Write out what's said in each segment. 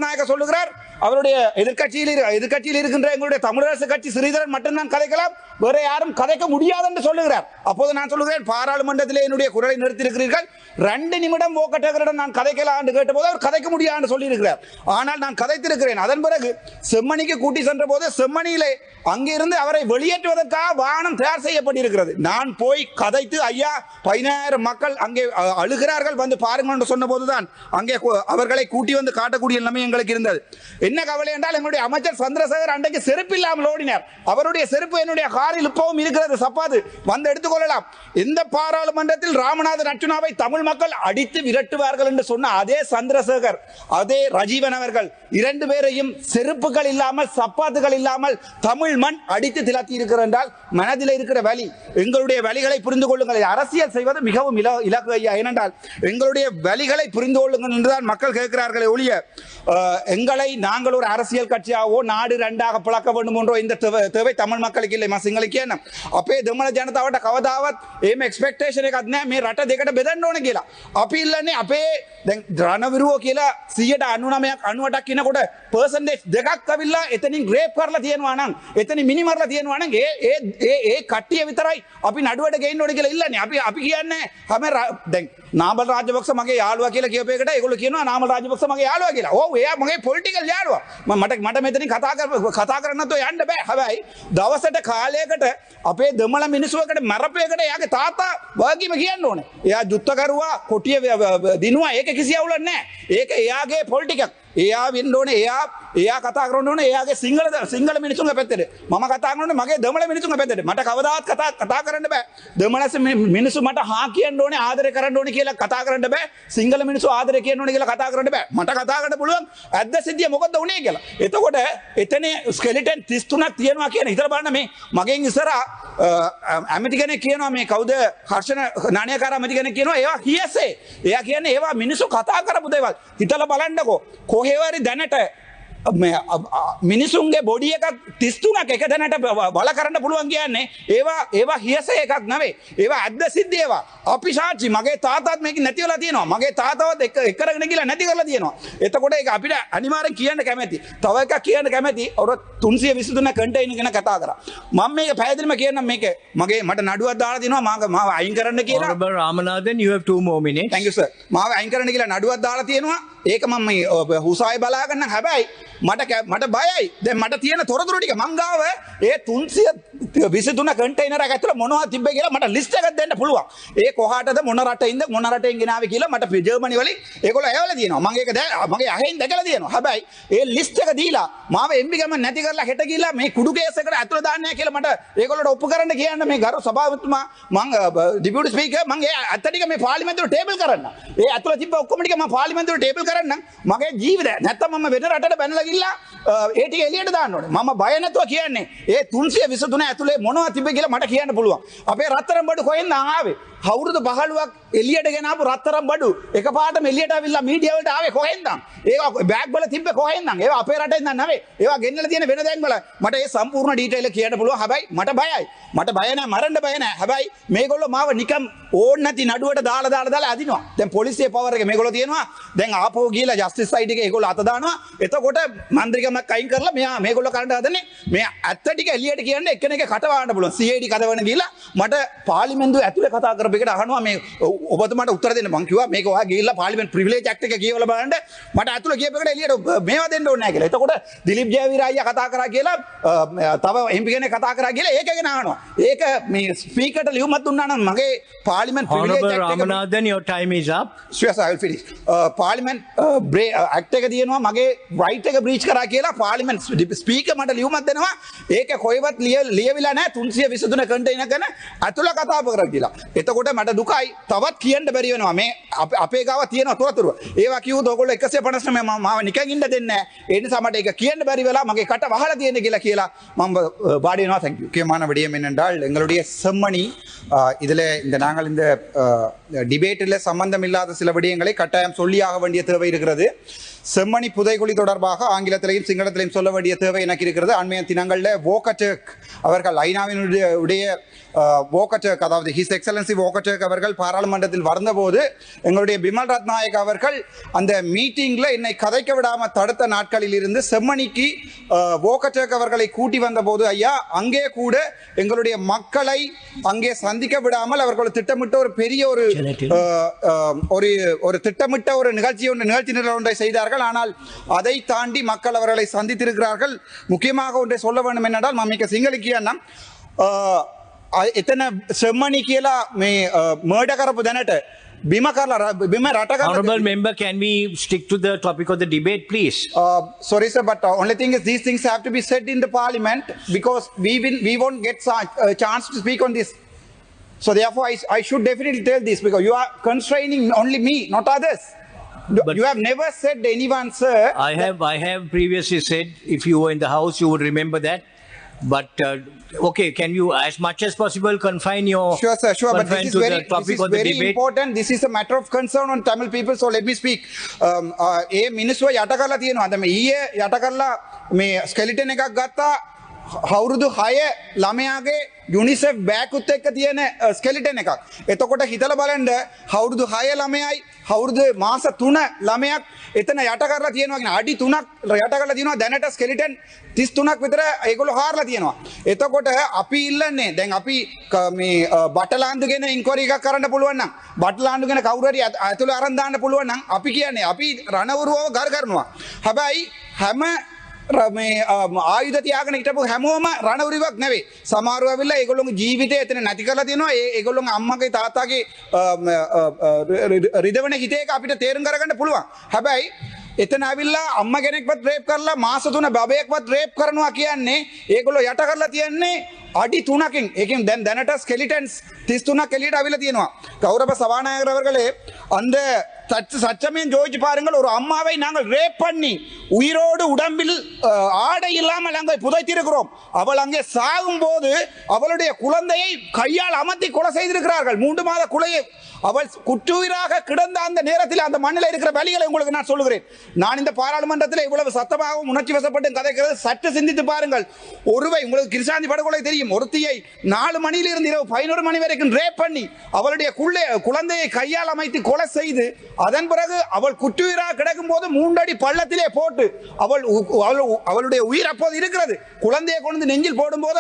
நாயக சொல்லுகிறார் அவருடைய எதிர்க்கட்சியில் இருக்கின்ற எங்களுடைய தமிழரசு கட்சி ஸ்ரீதரன் மட்டும்தான் கதைக்கலாம், வேற யாரும் கதைக்க முடியாது என்று சொல்லுகிறார். அப்போது நான் சொல்லுகிறேன், பாராளுமன்றத்திலே என்னுடைய குரலை நிறுத்தியிருக்கிறீர்கள், 2 நிமிடம் ஓக்கட்டகரிடம் நான் கதைக்கலாம் என்று கேட்டபோது அவர் கதைக்க முடியாது என்று சொல்லியிருக்கிறார். ஆனால் நான் கதைத்திருக்கிறேன். அதன் பிறகு செம்மணிக்கு கூட்டி சென்ற போது செம்மணியிலே அங்கிருந்து அவரை வெளியேற்றுவதற்காக வாகனம் தயார் செய்யப்பட்டிருக்கிறது. நான் போய் கதைத்து, ஐயா 15000 மக்கள் அங்கே அழுகிறார்கள் வந்து பாருங்கள் என்று சொன்ன போதுதான் அங்கே அவர்களை கூட்டி வந்து காட்டக்கூடிய நிலைமை எங்களுக்கு இருந்தது. என்ன கவலை என்றால், எங்களுடைய அமைச்சர் சந்திரசேகர் அன்றைக்கு செருப்பு இல்லாமல் ஓடினார். அவருடைய செருப்பு என்னுடைய காரில் இப்பவும் இருக்கிறது, சப்பாது வந்து எடுத்துக்கொள்ளலாம். இந்த பாராளுமன்றத்தில் ராமநாதன் அர்ச்சுனாவை தமிழ் மக்கள் அடித்து விரட்டுவார்கள் என்று சொன்ன அதே சந்திரசேகர், அதே ரஜீவன் அவர்கள் 2 பேரையும் செருப்புகள் இல்லாமல் சப்பாத்துகள் இல்லாமல் தமிழ் மண் அடித்து திலத்தி இருக்கிற என்றால் மனதில் இருக்கிற வலி, எங்களுடைய வலிகளை புரிந்து கொள்ளுங்கள். அரசியல் செய்வது மிகவும் இலக்கு ஐயா. ஏனென்றால் எங்களுடைய வலிகளை புரிந்து கொள்ளுங்கள் என்றுதான் மக்கள் கேட்கிறார்களே ஒழிய, எங்களை நாங்கள் ஒரு அரசியல் கட்சியாகவோ நாடு 2ஆக பிளக்க வேண்டும் என்றோ இந்த தேவை தமிழ் மக்களுக்கு இல்லை. සිංහල කියන්න අපේ දෙමළ ජනතාවට කවදාවත් එහෙම එක්ස්පෙක්ටේෂන් එකක් නැහැ මේ රට දෙකට බෙදන්න ඕන කියලා. අපි ඉල්ලන්නේ අපේ දැන් රණවිරුවෝ කියලා 99ක් 98ක් කියනකොට පර්සන්ටේජ් දෙකක් අවිල්ලා එතනින් රේප් කරලා තියෙනවා නම්, එතනින් මිනි මරලා තියෙනවා නම් ඒ කට්ටිය විතරයි අපි නඩුවට ගේන්න ඕන කියලා ඉල්ලන්නේ. අපි කියන්නේ හැම දැන් නාමල් රාජපක්ෂ මගේ යාළුවා කියලා කියපු එකට ඒගොල්ලෝ කියනවා නාමල් රාජපක්ෂ මගේ යාළුවා කියලා. ඔව් එයා මගේ පොලිටිකල් යාළුවා. මට මෙතනින් කතා කරන්න තෝ යන්න බෑ. හැබැයි දවසට කාලයකට අපේ දෙමළ මිනිස්සුවකට මරපේකට එයාගේ තාත්තා වගකීම කියන්න ඕනේ. එයා ජුත්ත කරුවා කොටිය දිනුවා, ඒක කිසි අවුලක් නැහැ. ඒක එයාගේ පොලිටිකල්. එයා වෙන්න ඕනේ, එයා කතා කරන්න ඕනේ එයාගේ සිංහල මිනිස්සුන්ගේ පැත්තට. මම කතා කරන්නේ මගේ දෙමළ මිනිස්සුන්ගේ පැත්තට. මට කවදාවත් කතා කරන්න බෑ. දෙමළ මිනිස්සු මට හා කියන්න ඕනේ, ආදරය කරන්න ඕනේ කියලා කතා කරන්න බෑ. සිංහල මිනිස්සු ආදරය කියන්න ඕනේ කියලා කතා කරන්න බෑ. මට කතා කරන්න පුළුවන් ඇද්ද සිද්ධිය මොකද්ද උනේ කියලා. එතකොට එතන ස්කෙලිටන් 33ක් තියෙනවා කියන හිතර බලන්න. මේ මගෙන් ඉස්සරහා ඇමති කෙනෙක් කියනවා, මේ කවුද හර්ෂණ නාණයකාර ඇමති කෙනෙක් කියනවා ඒවා හියසේ. එයා කියන්නේ ඒවා මිනිස්සු කතා කරපු දේවල්. හිතලා බලන්නකෝ කොහෙවරි දැනට මිනිසුන්ගේ බොඩි එකක් 33ක් එක දැනට බල කරන්න පුළුවන් කියන්නේ ඒවා හියසේ එකක් නෙවෙයි. ඒවා ඇද්ද සිද්ධ ඒවා. අපි සාක්ෂි. මගේ තාතාත් මේක නැති වෙලා තියෙනවා. මගේ තාතාවත් එක කරගෙන ගිහලා නැති කරලා තියෙනවා. එතකොට ඒක අපිට අනිවාර්යෙන් කියන්න කැමැති. තව එකක් කියන්න කැමැති. අවුරුදු 323 කන්ටේනර් ගැන කතා කරා. මම මේක පැහැදිලිම කියන්නම්. මේක මට නඩුවක් දාලා දිනවා මාව අයින් කරන්න කියලා. Honorable Ramanathan, you have 2 more minutes. Thank you sir. මාව අයින් කරන්න කියලා නඩුවක් දාලා තියෙනවා. ඒක මම මේ හුසායි බලා ගන්න. හැබැයි මට බයයි. දැන් මට තියෙන තොරතුරු ටික මං ගාව ඒ 323 කන්ටේනර් එක ඇතුළේ මොනවද තිබ්බේ කියලා මට ලිස්ට් එකක් දෙන්න පුළුවන්. ඒ කොහාටද මොන රටින්ද මොන රටෙන් ගෙනාවේ කියලා මට ජර්මනි වලින් ඒගොල්ලෝ ඇවලා තියෙනවා. මම ඒක මගේ අහෙන් දැකලා තියෙනවා. හැබැයි ඒ ලිස්ට් එක දීලා මාව එම්බි ගම නැති කරලා හෙට ගිහලා මේ කුඩු කේස් එකට ඇතුළේ දාන්නේ නැහැ කියලා මට ඒගොල්ලෝට ඔප්පු කරන්න කියන්න මේ ගරු සභාපතිතුමා මං ඩිපියුටි ස්පීකර් මං ඒ අත්ත ටික මේ පාර්ලිමේන්තුවේ ටේබල් කරන්න. ඒ ඇතුළේ තිබ්බ ඔක්කොම ටික මම පාර්ලිමේන්තුවේ ටේබල් කරන්න. මගේ ජීවිතය නැත්තම් මම වෙන රටට බැනලා ගිහලා ඒ ටික එළියට දාන්න ඕනේ. මම බය නැතුව කියන්නේ ඒ 323 ඇතුලේ මොනවද තිබ්බේ කියලා මට කියන්න පුළුවන්. අපේ රත්තරන් බඩු කොහෙන්ද ආවේ? අවුරුදු 15ක් එළියට ගෙන ආපු රත්තරන් බඩු එකපාරටම එළියට ආවිල්ලා මීඩියා වලට ආවේ කොහෙන්ද? ඒවා බෑග් වල තිබ්බේ කොහෙන්ද? ඒවා අපේ රටෙන් නම් නෙවෙයි. ඒවා ගෙන්නලා තියෙන වෙන දැන් වල මට ඒ සම්පූර්ණ ඩීටේල් එක කියන්න පුළුවන්. හැබැයි මට බයයි. මට බය නැහැ, මරන්න බය නැහැ. හැබැයි මේගොල්ලෝ මාව නිකම් ඕන් නැති නඩුවට දාලා අදිනවා. දැන් පොලිසියේ පවර් එක මේගොල්ලෝ තියෙනවා. දැන් ආපහු ගිහලා ජස්ටිස් සයිඩ් එකේ ඒගොල්ලෝ අත දානවා. එතකොට මන්ත්‍රීකමක් අයින් කරලා මේගොල්ලෝ කරන්න හදන්නේ මේ ඇත්ත ටික එළියට කියන්නේ එක්කෙනෙක් කටවන්න පුළුවන්. CID කඩවන ගිහලා මට පාර්ලිමේන්තුව ඇතුලේ කතා කරපෙකට අහනවා මේ ඔබතුමාට උත්තර දෙන්න. මං කිව්වා මේක ඔයා ගිහලා පාර්ලිමේන්තු ප්‍රිවිලේජ් ඇක්ට් එක කියවලා බලන්න. මට ඇතුලේ කියපෙකට එළියට මේවා දෙන්න ඕනේ නැහැ කියලා. එතකොට දිලීප් ජයවීර අයියා කතා කරා කියලා තව MP කෙනෙක් කතා කරා කියලා ඒක ගැන අහනවා. ඒක මේ ස්පීකර්ට ලියුමක් දුන්නා නම් මගේ පාර්ලිමේන්තු ප්‍රිවිලේජ් ඇක්ට් එක Ramanathan, your time is up. Sure sir, I will finish. පාර්ලිමේන්තු ඇක්ට් එක තියෙනවා මගේ රයිට් එක බ්‍රීච් කරා කියලා පාර්ලිමේන්තු ස්පීකර් මට ලියුමක් දෙනවා. ඒක කොහෙවත් ලියවිලා නැහැ 323 කන්ටේනර් ගැන අතුල කතා කරා කියලා. එතකොට මට දුකයි. තවත් කියන්න බැරි වෙනවා. මේ අපේ ගාව තියෙන තොරතුරු. ඒවා කිව්වොත් ඔයගොල්ලෝ 159 මාව නිකන් ඉන්න දෙන්නේ නැහැ. ඒ නිසා මට ඒක කියන්න බැරි වෙලා මගේ කට වහලා තියෙන කියලා මම වාඩි වෙනවා. Thank you. முக்கியமான விடயம் என்னென்றால் எங்களுடைய செம்மணி இதில் நாங்கள் இந்த டிபேட்டில் சம்பந்தம் இல்லாத சில விடயங்களை கட்டாயம் சொல்லியாக வேண்டிய தேவை இருக்கிறது. செம்மணி புதைகுழி தொடர்பாக ஆங்கிலத்திலையும் சிங்களத்திலையும் சொல்ல வேண்டிய தேவை எனக்கு இருக்கிறது. அண்மைய தினங்களில் வோகட்டக் அவர்கள் ஐநாவினுடைய வோகட்டக் அதாவது ஹிஸ் எக்ஸலன்சி வோகட்டேக் அவர்கள் பாராளுமன்றத்தில் வந்தபோது எங்களுடைய பிமல் ரத்நாயக் அவர்கள் அந்த மீட்டிங்ல என்னை கதைக்க விடாம தடுத்த நாட்களில் இருந்து செம்மணிக்கு வோகட்டேக் அவர்களை கூட்டி வந்தபோது ஐயா அங்கே கூட எங்களுடைய மக்களை அங்கே சந்திக்க விடாமல் அவர்கள் திட்டமிட்ட ஒரு பெரிய ஒரு திட்டமிட்ட ஒரு நிகழ்ச்சி நிரல் ஒன்றை செய்தார்கள். ஆனால் அதை தாண்டி மக்கள் அவர்களை சந்தித்திருக்கிறார்கள். முக்கியமாக ஒன்றை சொல்ல வேண்டும் என்னென்றால் මම සිංහල එතන සෙම්මණි කියලා මේ මර්ඩර් කරපු දැනට බිම රට කරලා Honorable member, can we stick to the topic of the debate, please? Sorry sir, but only thing is these things have to be said in the parliament because we won't get a chance to speak on this. So therefore I should definitely tell this because you are constraining only me, not others. But you have never said anyone, sir. I have previously said, if you were in the house, you would remember that. But okay, can you, as much as possible, confine your sure, sir, sure. But this is very important. This is a matter of concern on Tamil people. So let me speak. ඒ මිනිස්සුව යට කරලා තියෙනවා. අද මේ ඊයේ යට කරලා මේ ස්කෙලිටන් එකක් ගත්තා. අවුරුදු 6 ළමයාගේ UNICEF බෑගුත් එක්ක තියෙන ස්කෙලිටන් එකක්. එතකොට හිතලා බලන්න අවුරුදු 6 ළමයයි අවුරුදු මාස 3 ළමයක් එතන යට කරලා තියෙනවා කියන අඩි 3ක් යට කරලා තියෙනවා. දැනට ස්කෙලිටන් 33ක් විතර ඒගොල්ලෝ හාරලා තියෙනවා. එතකොට අපි ඉල්ලන්නේ දැන් අපි මේ බටලාන්දුගෙන ඉන්ක්වයරි එකක් කරන්න පුළුවන් නම් බටලාන්දුගෙන කවුරු හරි ඇතුළේ අරන් දාන්න පුළුවන් නම් අපි කියන්නේ අපි රණවුරුවව ගර කරනවා. හැබැයි හැම මේ ආයුධ තියාගෙන හිටපු හැමෝම රණවුරුවක් නෙවෙයි. සමහරව ඇවිල්ලා ඒගොල්ලෝගේ ජීවිතය එතන නැති කරලා තියෙනවා. ඒගොල්ලෝගේ අම්මගේ තාත්තාගේ රිදවන හිතේ එක අපිට තේරුම් කරගන්න පුළුවන්. හැබැයි එතන ඇවිල්ලා අම්මා කෙනෙක්වත් රේප් කරලා මාස 3 බබයෙක්වත් රේප් කරනවා කියන්නේ ඒගොල්ලෝ යට කරලා තියන්නේ අඩි 3කින්. ඒකෙන් දැනට ස්කෙලිටන්ස් 33ක් එළියට අවිලා තියෙනවා. கௌரவ சபாநாயகர் அவர்களே, அந்த சச்சமயம் ஜோதிச்சு பாருங்கள், ஒரு அம்மாவை நாங்கள் ரேப் பண்ணி உயிரோடு உடம்பில் ஆடை இல்லாமல் நாங்கள் புதைத்திருக்கிறோம். அவள் அங்கே சாகும் போது அவளுடைய குழந்தையை கையால் அமர்த்தி கொலை செய்திருக்கிறார்கள். 3 மாத குலையை அவள் குற்றுயிராக கிடந்த அந்த நேரத்தில் அந்த மண்ணில் இருக்கிற வலிகளை உங்களுக்கு நான் சொல்லுகிறேன். நான் இந்த பாராளுமன்றத்தில் இவ்வளவு சத்தமாகவும் உணர்ச்சி வசப்பட்டு கதைக்கிறது சற்று சிந்தித்து பாருங்கள். ஒருவை உங்களுக்கு கிருஷாந்தி படுகொலை தெரியும். ஒருத்தியை 4 மணியிலிருந்து இரவு 11 மணி வரைக்கும் ரேப் பண்ணி அவளுடைய குழந்தையை கையால் அமைத்து கொலை செய்து அதன் பிறகு அவள் குற்றுயிராக கிடக்கும் போது 3 அடி பள்ளத்திலே போட்டு அவளுடைய உயிர் அப்போது இருக்கிறது. குழந்தையை கொண்டு நெஞ்சில் போடும் போது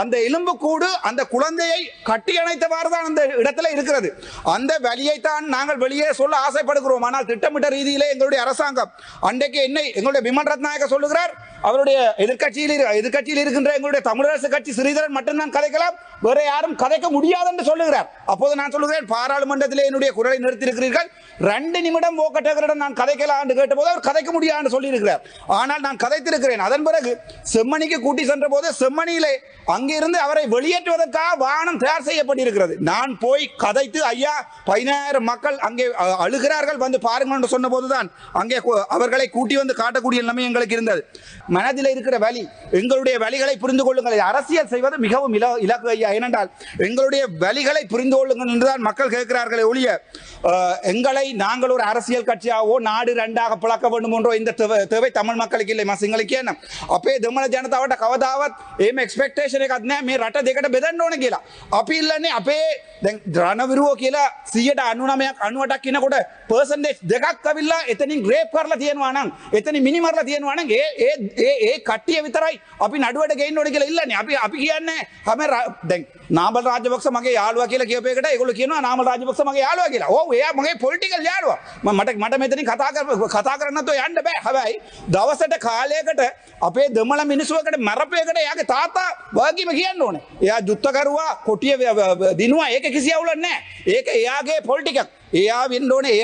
அந்த எலும்பு கூடு அந்த குழந்தையை கட்டி அணைத்தவாறு தான் அந்த இடத்துல இருக்கிறது. அந்த வலியை தான் நாங்கள் வெளியே சொல்ல ஆசைப்படுகிறோம். ஆனால் திட்டமிட்ட ரீதியிலே எங்களுடைய அரசாங்கம் அன்றைக்கு எங்களுடைய பிமல் ரத்நாயக சொல்லுகிறார், அவருடைய எதிர்கட்சியில் இருக்கின்ற எங்களுடைய தமிழரசு கட்சி ஸ்ரீதரன் மட்டும்தான் கதைக்கலாம், வேற யாரும் கதைக்க முடியாது என்று சொல்லுகிறார். அப்போது நான் சொல்லுகிறேன், பாராளுமன்றத்திலே என்னுடைய குரலை நிறுத்தியிருக்கிறீர்கள், 2 நிமிடம் வோகட்டேகரிடம் நான் கதைக்கலாம் என்று கேட்டபோது அவர் கதைக்க முடியாது என்று சொல்லியிருக்கிறார். ஆனால் நான் கதைத்திருக்கிறேன். அதன் பிறகு செம்மணிக்கு கூட்டி சென்ற போது செம்மணியிலே அங்கிருந்து அவரை வெளியேற்றுவதற்காக வாகனம் தயார் செய்யப்பட்டிருக்கிறது. நான் போய் கதைத்து ஐயா 10000 மக்கள் அங்கே அழுகிறார்கள் வந்து பாருங்கள் என்று சொன்ன போதுதான் அங்கே அவர்களை கூட்டி வந்து காட்டக்கூடிய நிலைமை எங்களுக்கு இருந்தது. மனதில் இருக்கிற வலி, எங்களுடைய வலிகளை புரிந்து கொள்ளுங்கள். அரசியல் செய்வது மிகவும் இலக்கு ஐயா. ஏனென்றால் எங்களுடைய வலிகளை புரிந்து கொள்ளுங்கள் என்றுதான் மக்கள் கேட்கிறார்களே ஒழிய எங்களை நாங்கள் ஒரு அரசியல் கட்சியாகவோ நாடு 2ஆக பிளக்க வேண்டும் என்றோ இந்த தேவை தமிழ் மக்களுக்கு இல்லை. සිංහල කියන අපේ දෙමළ ජනතාවට කවදාවත් එහෙම එක්ස්පෙක්ටේෂන් එකක් නැහැ මේ රට දෙකට බෙදන්න ඕන කියලා. අපි ඉල්ලන්නේ අපේ දැන් රණවිරුවෝ කියලා 99ක් 98ක් කියනකොට පර්සන්ටේජ් දෙකක් අවිල්ලා එතනින් රේප් කරලා තියෙනවා නම් එතනින් මිනිමරලා තියෙනවා නම් ඒ කට්ටිය විතරයි අපි නඩුවට ගේන්න ඕනේ කියලා ඉල්ලන්නේ. අපි කියන්නේ හැම දැන් නාමල් රාජපක්ෂ මගේ යාළුවා කියලා කියපු එකට ඒගොල්ලෝ කියනවා නාමල් රාජපක්ෂ මගේ යාළුවා කියලා. ඔව් එයා මගේ පොලිටිකල් යාළුවා. මට මෙතනින් කතා කරන්න නැතුව යන්න බෑ. හැබැයි දවසට කාලයකට අපේ දෙමළ මිනිස්සුවකට මරපේකට එයාගේ තාත්තා වගකීම කියන්න ඕනේ. එයා යුද්ධ කරුවා, කොටිය දිනුවා, ඒක කිසි අවුලක් නැහැ. ඒක එයාගේ පොලිටිකක්. එයා වෙන්න ඕනේ.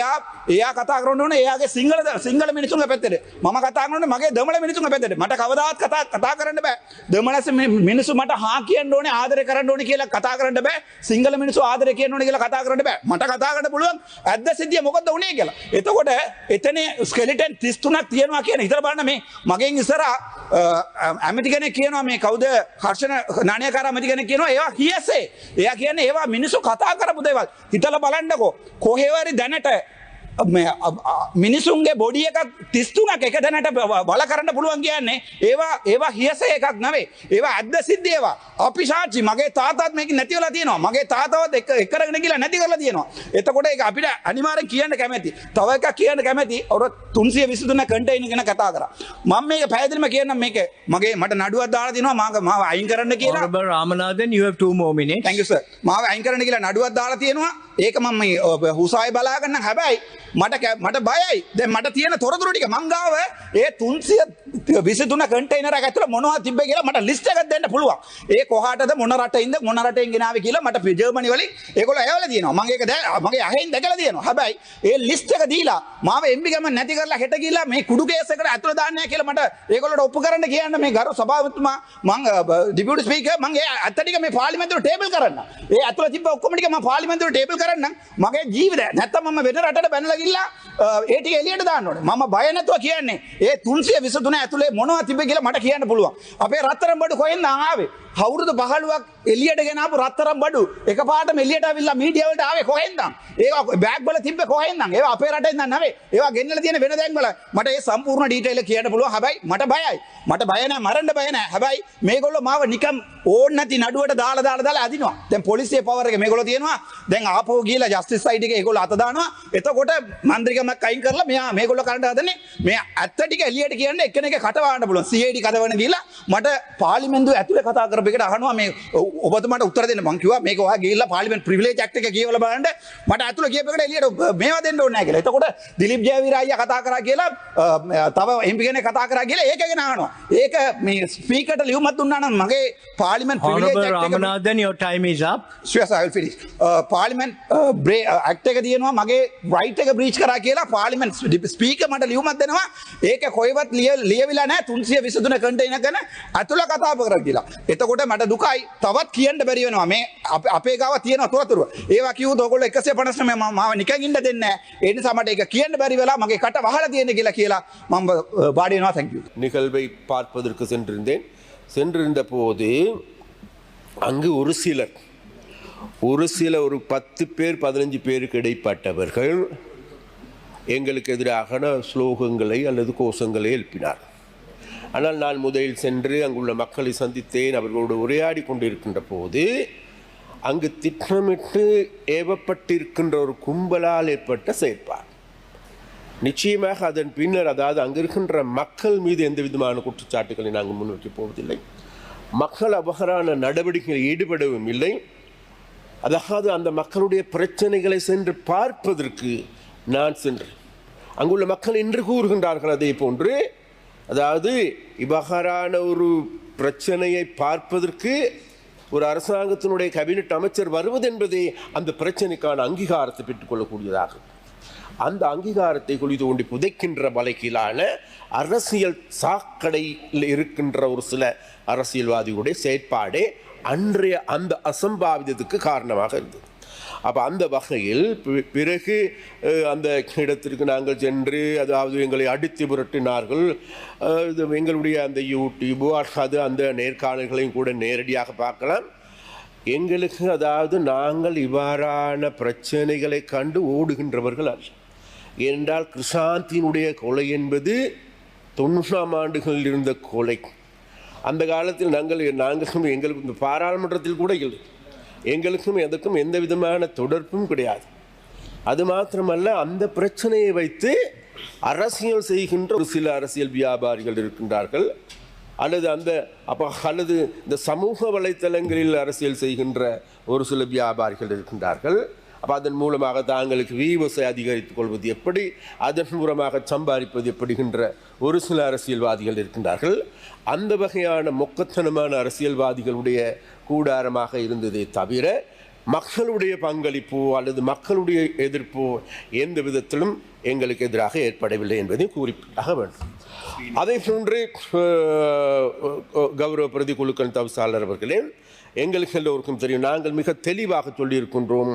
එයා කතා කරන්න ඕනේ එයාගේ සිංහල මිනිසුන්ගේ පැත්තට. මම කතා කරන්නේ මගේ දෙමළ මිනිසුන්ගේ පැත්තට. මට කවදාවත් කතා කරන්න බෑ. දෙමළ මිනිස්සු මට හා කියන්න ඕනේ, ආදරය කරන්න ඕනේ කියලා කතා කරන්න බෑ. සිංහල මිනිස්සු ආදරය කියන්න ඕනේ කියලා කතා කරන්න බෑ. මට කතා කරන්න පුළුවන් ඇද්ද සිද්ධිය මොකද්ද උනේ කියලා. එතකොට එතන ස්කෙලිටන් 33ක් තියෙනවා කියන හිතලා බලන්න මේ මගෙන් ඉස්සරහා ඇමති කෙනෙක් කියනවා මේ කවුද හර්ෂණ නාණයකාර ඇමති කෙනෙක් කියනවා ඒවා හියසේ. එයා කියන්නේ ඒවා මිනිස්සු කතා කරපු දේවල්. හිතලා බලන්නකෝ කොහේවරි දැනට මිනිසුන්ගේ බොඩි එකක් 33ක් එක දැනට බල කරන්න පුළුවන් කියන්නේ ඒවා හියස එකක් නෙවෙයි. ඒවා ඇද්ද සිද්ධ ඒවා. අපි සාක්ෂි මගේ තාතාත් මේක නැති වෙලා තියෙනවා. මගේ තාතාවත් එක කරගෙන ගිහලා නැති කරලා තියෙනවා. එතකොට ඒක අපිට අනිවාර්යෙන් කියන්න කැමැති. තව එකක් කියන්න කැමැති. ඔර 323 කන්ටේනර් ගැන කතා කරා. මම මේක පැහැදිලිම කියන්නම් මේක මට නඩුවක් දාලා තියෙනවා මාව අයින් කරන්න කියලා. Honorable Ramanathan, you have 2 more minutes. Thank you sir. මාව අයින් කරන්න කියලා නඩුවක් දාලා තියෙනවා. ඒක මම මේ හුසායි බලාගන්න හැබැයි මට බයයි. දැන් මට තියෙන තොරතුරු ටික මං ගාව ඒ 323 කන්ටේනර් එක ඇතුළේ මොනවද තිබ්බේ කියලා මට ලිස්ට් එකක් දෙන්න පුළුවන්. ඒ කොහාටද මොන රටින්ද මොන රටෙන් ගෙනාවේ කියලා මට ජර්මනි වලින් ඒගොල්ලෝ ඇවලා තියෙනවා. මම ඒක මගේ අහෙන් දැකලා තියෙනවා. හැබැයි ඒ ලිස්ට් එක දීලා මාව එම්බි ගම නැති කරලා හෙට ගිහලා මේ කුඩු කේස් එකට ඇතුළේ දාන්නේ කියලා මට ඒගොල්ලෝට ඔප්පු කරන්න කියන්න මේ ගරු සභාපතිතුමා මං ඩිපියුටි ස්පීකර් මං ඒ අත්ත ටික මේ පාර්ලිමේන්තුවේ ටේබල් කරන්න. ඒ ඇතුළේ තිබ්බ ඔක්කොම ටික මම පාර්ලිමේන්තුවේ ටේබල් කරන්න. මගේ ජීවිතය නැත්තම් මම වෙන රටට බැනලා ගිහලා ඒ ටික එළියට දාන්න ඕනේ. මම බය නැතුව කියන්නේ ඒ 323 ඇතුලේ මොනවද තිබ්බේ කියලා මට කියන්න පුළුවන්. අපේ රත්තරන් බඩු කොහෙන්ද ආවේ? අවුරුදු 15ක් එළියට ගෙන ආපු රත්තරන් බඩු එකපාරටම එළියට ආවිල්ලා මීඩියා වලට ආවේ කොහෙන්ද? ඒවා බෑග් වල තිබ්බේ කොහෙන්ද? ඒවා අපේ රටෙන් නෙවෙයි. ඒවා ගෙන්නලා තියෙන වෙන දැන් වල මට ඒ සම්පූර්ණ ඩීටේල් එක කියන්න පුළුවන්. හැබැයි මට බයයි. මට බය නැහැ මරන්න බය නැහැ. හැබැයි මේගොල්ලෝ මාව නිකම් ඕන් නැති නඩුවට දාලා අදිනවා. දැන් පොලිසියේ පවර් එක මේගොල්ලෝ තියෙනවා. දැන් ආපහු ගිහලා ජස්ටිස් සයිඩ් එකේ ඒගොල්ලෝ අත දානවා. එතකොට මන්ත්‍රීකමක් අයින් කරලා මේගොල්ලෝ කරන්න හදන්නේ මේ ඇත්ත ටික එළියට කියන්නේ එක්කෙනෙක් කටවන්න පුළුවන්. CID කඩවන්න ගිහලා මට පාර්ලිමේන්තුව ඇතුලේ කතා කරපු එකට අහනවා මේ ඔබතුමාට උත්තර දෙන්න. මං කිව්වා මේක ඔයා ගිහලා පාර්ලිමේන්තු ප්‍රිවිලේජ් ඇක්ට් එක කියවලා බලන්න මට ඇතුලේ කියපු එකට එළියට මේවා දෙන්න ඕනේ නැහැ කියලා. එතකොට දිලීප් ජයවීර අයියා කතා කරා කියලා තව MP කෙනෙක් කතා කරා කියලා ඒක ගැන අහනවා. ඒක මේ ස්පීකර්ට ලියුමක් දුන්නා නම් මගේ පාර්ලිමේන්තු ප්‍රිවිලේජ් ඇක්ට් එක Ramanathan, your time is up. Sure, sir, I will finish. පාර්ලිමේන්තු ඇක්ට් එක තියෙනවා මගේ රයිට් එක බ්‍රීච් කරා කියලා පාර්ලිමේන්තු ස්පීකර් මට ලියුමක් දෙනවා. ඒක කොහෙවත් ලියවිලා නැහැ 323 කන්ටේනර් ගැන අතුල කතා කරා කියලා. එතකොට මට දුකයි තවත් කියන්න බැරි වෙනවා. මේ අපේ ගාව තියෙන තොරතුරු. ඒවා කිව්වොත් ඔයගොල්ලෝ 159 මාව නිකන් ඉන්න දෙන්නේ නැහැ. ඒ නිසා මට ඒක කියන්න බැරි වෙලා මගේ කට වහලා තියෙන කියලා මම වාඩි වෙනවා. thank you. நிகழ்வை பார்ப்பதற்கு சென்றிருந்தேன். சென்றிருந்த போது அங்கு ஒரு சில ஒரு 10 பேர் 15 பேருக்கு இடைப்பட்டவர்கள் எங்களுக்கு எதிராக ஸ்லோகங்களை அல்லது கோஷங்களை எழுப்பினார். ஆனால் நான் முதலில் சென்று அங்குள்ள மக்களை சந்தித்தேன். அவர்களோடு உரையாடி கொண்டிருக்கின்ற போது அங்கு திட்டமிட்டு ஏவப்பட்டிருக்கின்ற ஒரு கும்பலால் ஏற்பட்ட செயற்பாடு. நிச்சயமாக அதன் பின்னர் அதாவது அங்கு இருக்கின்ற மக்கள் மீது எந்த விதமான குற்றச்சாட்டுகளை நாங்கள் முன்வைக்கப் போவதில்லை. மக்கள் அபகரான நடவடிக்கைகளில் ஈடுபடவும் இல்லை. அதாவது அந்த மக்களுடைய பிரச்சனைகளை சென்று பார்ப்பதற்கு நான் சென்றேன். அங்குள்ள மக்கள் இன்று கூறுகின்றார்கள் அதே போன்று அதாவது இவ்வகாரான ஒரு பிரச்சனையை பார்ப்பதற்கு ஒரு அரசாங்கத்தினுடைய கேபினட் அமைச்சர் வருவது என்பதே அந்த பிரச்சனைக்கான அங்கீகாரத்தை பெற்றுக்கொள்ளக்கூடியதாகும். அந்த அங்கீகாரத்தை குழி தோண்டி புதைக்கின்ற வழக்கிலான அரசியல் சாக்கடையில் இருக்கின்ற ஒரு சில அரசியல்வாதிகளுடைய செயற்பாடே அன்றைய அந்த அசம்பாவிதத்துக்கு காரணமாக இருந்தது. அப்போ அந்த வகையில் பிறகு அந்த இடத்திற்கு நாங்கள் சென்று அதாவது எங்களை அடித்து புரட்டினார்கள். எங்களுடைய அந்த யூடியூபோ அது அந்த நேர்காணல்களையும் கூட நேரடியாக பார்க்கலாம். எங்களுக்கு அதாவது நாங்கள் இவ்வாறான பிரச்சனைகளை கண்டு ஓடுகின்றவர்கள் அல்ல. ஏனென்றால் கிருஷாந்தினுடைய கொலை என்பது 90ஆம் ஆண்டுகளில் இருந்த கொலை. அந்த காலத்தில் நாங்கள் எங்களுக்கு இந்த பாராளுமன்றத்தில் கூட இல்லை. எங்களுக்கும் எதற்கும் எந்த விதமான தொடர்பும் கிடையாது. அது மாத்திரமல்ல அந்த பிரச்சனையை வைத்து அரசியல் செய்கின்ற ஒரு சில அரசியல் வியாபாரிகள் இருக்கின்றார்கள். அல்லது அல்லது இந்த சமூக வலைத்தளங்களில் அரசியல் செய்கின்ற ஒரு சில வியாபாரிகள் இருக்கின்றார்கள். அப்போ அதன் மூலமாக தாங்களுக்கு வியூவர்ஸை அதிகரித்துக் கொள்வது எப்படி, அதன் மூலமாக சம்பாதிப்பது எப்படிகின்ற ஒரு சில அரசியல்வாதிகள் இருக்கின்றார்கள். அந்த வகையான மொக்கத்தனமான அரசியல்வாதிகளுடைய கூடாரமாக இருந்ததே தவிர மக்களுடைய பங்களிப்போ அல்லது மக்களுடைய எதிர்ப்போ எந்த விதத்திலும் எங்களுக்கு எதிராக ஏற்படவில்லை என்பதை குறிப்பிட்டாக வேண்டும். அதே போன்று கௌரவ பிரதி குழுக்கள் தவிசாளர் அவர்களே, எங்களுக்கு எல்லோருக்கும் தெரியும், நாங்கள் மிக தெளிவாக சொல்லியிருக்கின்றோம்.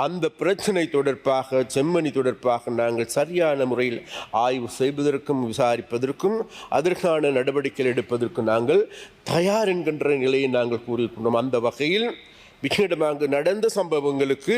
அந்த பிரச்சனை தொடர்பாக செம்மணி தொடர்பாக நாங்கள் சரியான முறையில் ஆய்வு செய்வதற்கும் விசாரிப்பதற்கும் அதற்கான நடவடிக்கைகள் எடுப்பதற்கும் நாங்கள் தயார் என்கின்ற நிலையை நாங்கள் கூறியிருக்கின்றோம். அந்த வகையில் விசேடமாக நடந்த சம்பவங்களுக்கு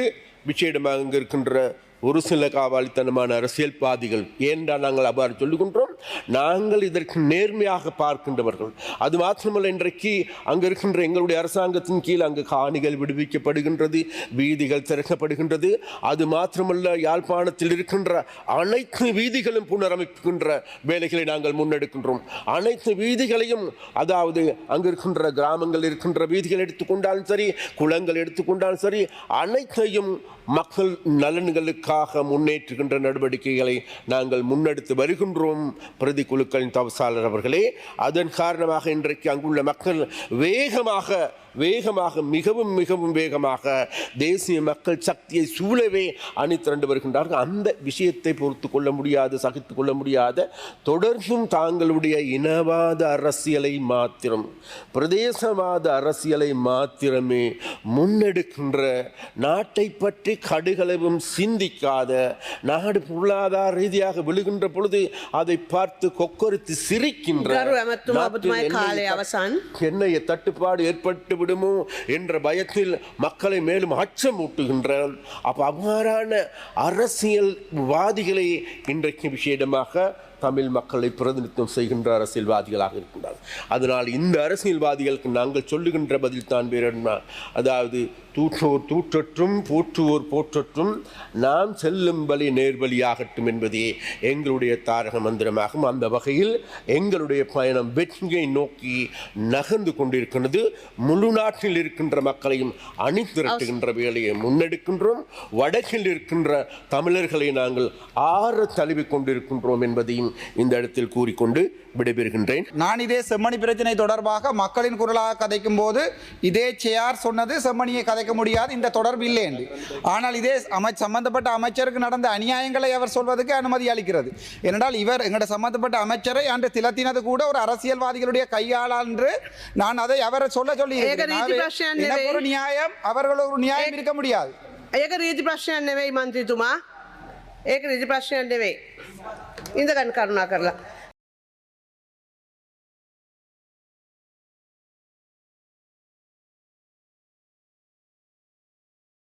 விசேடமாக இருக்கின்ற ஒரு சில காவாலித்தனமான அரசியல்வாதிகள். ஏனென்றால் நாங்கள் அவ்வாறு சொல்லுகின்றோம், நாங்கள் இதற்கு நேர்மையாக பார்க்கின்றவர்கள். அது மாத்திரமல்ல, இன்றைக்கு அங்கு இருக்கின்ற எங்களுடைய அரசாங்கத்தின் கீழ் அங்கு காணிகள் விடுவிக்கப்படுகின்றது, வீதிகள் திறக்கப்படுகின்றது. அது மாத்திரமல்ல, யாழ்ப்பாணத்தில் இருக்கின்ற அனைத்து வீதிகளும் புனரமைக்கின்ற வேலைகளை நாங்கள் முன்னெடுக்கின்றோம். அனைத்து வீதிகளையும், அதாவது அங்கு இருக்கின்ற கிராமங்கள் இருக்கின்ற வீதிகள் எடுத்துக்கொண்டாலும் சரி, குளங்கள் எடுத்துக்கொண்டாலும் சரி, அனைத்தையும் மக்கள் நலன்களுக்காக முன்னேற்றுகின்ற நடவடிக்கைகளை நாங்கள் முன்னெடுத்து வருகின்றோம். பிரதி குழுக்களின் தவசாளர் அவர்களே, அதன் காரணமாக இன்றைக்கு அங்குள்ள மக்கள் வேகமாக மிகவும் வேகமாக தேசிய மக்கள் சக்தியை சூழவே அணிதிரண்டு வருகின்றார்கள். அந்த விஷயத்தை பொறுத்து கொள்ள முடியாது, சகித்துக் கொள்ள முடியாத, தொடர்ந்தும் தாங்களுடைய இனவாத அரசியலை மாத்திரம், பிரதேசவாத அரசியலை மாத்திரமே முன்னெடுக்கின்ற, நாட்டை பற்றி கடுகளவும் சிந்திக்காத, நாடு பொருளாதார ரீதியாக விழுகின்ற பொழுது அதை பார்த்து கொக்கரித்து சிரிக்கின்ற, எண்ணெய் தட்டுப்பாடு ஏற்பட்டு விடுமோ என்ற பயத்தில் மக்களை மேலும் அச்சமூட்டுகின்ற அவ்வாறான அரசியல்வாதிகளை இன்றைக்கு விஷயமாக தமிழ் மக்களை பிரதிநிதித்துவம் செய்கின்ற அரசியல்வாதிகளாக இருக்கின்றார். அதனால் இந்த அரசியல்வாதிகளுக்கு நாங்கள் சொல்லுகின்ற பதில் தான் வேறென்ன, அதாவது தூற்றுவோர் தூற்றற்றும் போற்றுவோர் போற்றற்றும் நாம் செல்லும் வழி நேர்வழியாகட்டும் என்பதே எங்களுடைய தாரக மந்திரமாகும். அந்த வகையில் எங்களுடைய பயணம் வெற்றியை நோக்கி நகர்ந்து கொண்டிருக்கின்றது. முழு நாட்டில் இருக்கின்ற மக்களையும் அணிதிரட்டுகின்ற வேலையை முன்னெடுக்கின்றோம். வடக்கில் இருக்கின்ற தமிழர்களை நாங்கள் ஆற தழுவி கொண்டிருக்கின்றோம் என்பதையும் இந்த இடத்தில் கூறிக்கொண்டு விடைபெறுகின்றேன். நான் இதே செம்மணி பிரச்சனை தொடர்பாக மக்களின் குரலாக கதைக்கும் போது இதே சேயார் சொன்னது செம்மணியை கதைக்க முடியாது, இந்த தொடர்பு இல்லை என்று. ஆனால் இதே சம்பந்தப்பட்ட அமைச்சருக்கு நடந்த அநியாயங்களை அவர் சொல்வதற்கு அனுமதி அளிக்கிறது. ஏனென்றால் இவர் எங்களோட சம்பந்தப்பட்ட அமைச்சரை அன்று திலத்தினது கூட ஒரு அரசியல்வாதிகளுடைய கையாளால் என்று நான் அதை அவரை சொல்லி ஒரு நியாயம், அவர்கள் ஒரு நியாயம் இருக்க முடியாது. ඒක රීති ප්‍රශ්නයක් නෙවෙයි මන්ත්‍රීතුමා. ඒක රීති ප්‍රශ්නයක් නෙවෙයි. ඉඳගන්න කරුණා කරලා.